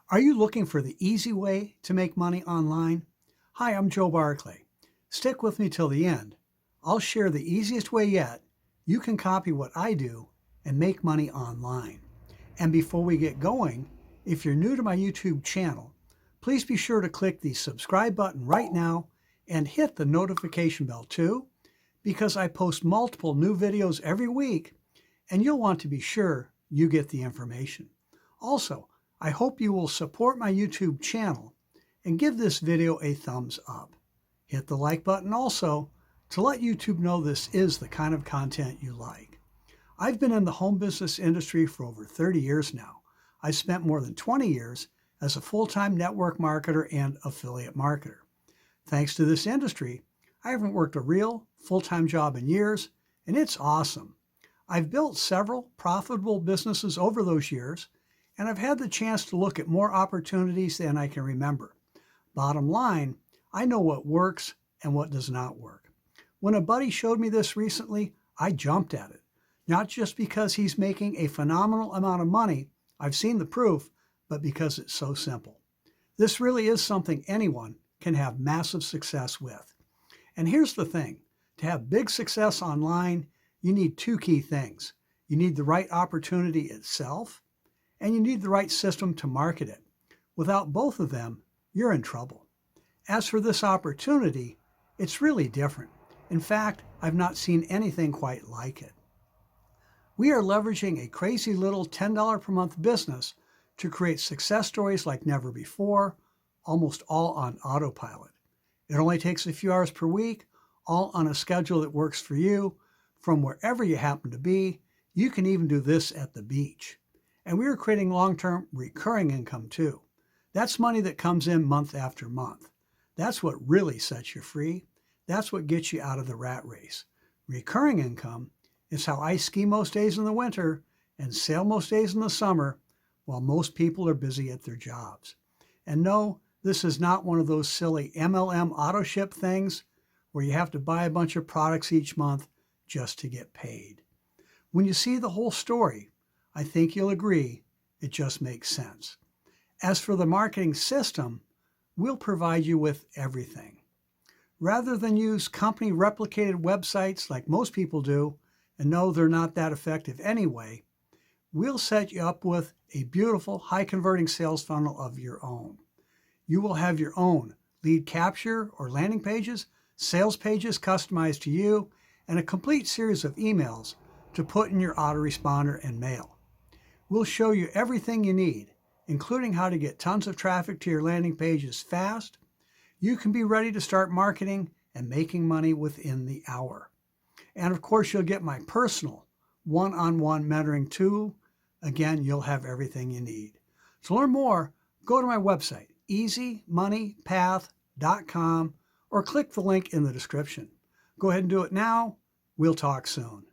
Are you looking for the easy way to make money online? Hi, I'm Joe Barclay. Stick with me till the end. I'll share the easiest way yet. You can copy what I do and make money online. And before we get going, if you're new to my YouTube channel, please be sure to click the subscribe button right now and hit the notification bell too, because I post multiple new videos every week and you'll want to be sure you get the information. Also, I hope you will support my YouTube channel and give this video a thumbs up. Hit the like button also to let YouTube know this is the kind of content you like. I've been in the home business industry for over 30 years now. I spent more than 20 years as a full-time network marketer and affiliate marketer. Thanks to this industry, I haven't worked a real full-time job in years, and it's awesome. I've built several profitable businesses over those years, and I've had the chance to look at more opportunities than I can remember. Bottom line, I know what works and what does not work. When a buddy showed me this recently, I jumped at it. Not just because he's making a phenomenal amount of money, I've seen the proof, but because it's so simple. This really is something anyone can have massive success with. And here's the thing, to have big success online, you need two key things. You need the right opportunity itself, and you need the right system to market it. Without both of them, you're in trouble. As for this opportunity, it's really different. In fact, I've not seen anything quite like it. We are leveraging a crazy little $10 per month business to create success stories like never before, almost all on autopilot. It only takes a few hours per week, all on a schedule that works for you, from wherever you happen to be. You can even do this at the beach. And we are creating long-term recurring income too. That's money that comes in month after month. That's what really sets you free. That's what gets you out of the rat race. Recurring income is how I ski most days in the winter and sail most days in the summer while most people are busy at their jobs. And no, this is not one of those silly MLM auto ship things where you have to buy a bunch of products each month just to get paid. When you see the whole story, I think you'll agree it just makes sense. As for the marketing system, we'll provide you with everything. Rather than use company replicated websites like most people do, and no, they're not that effective anyway, we'll set you up with a beautiful high converting sales funnel of your own. You will have your own lead capture or landing pages, sales pages customized to you, and a complete series of emails to put in your autoresponder and mail. We'll show you everything you need, including how to get tons of traffic to your landing pages fast. You can be ready to start marketing and making money within the hour. And of course, you'll get my personal one-on-one mentoring too. Again, you'll have everything you need. To learn more, go to my website, easymoneypath.com, or click the link in the description. Go ahead and do it now. We'll talk soon.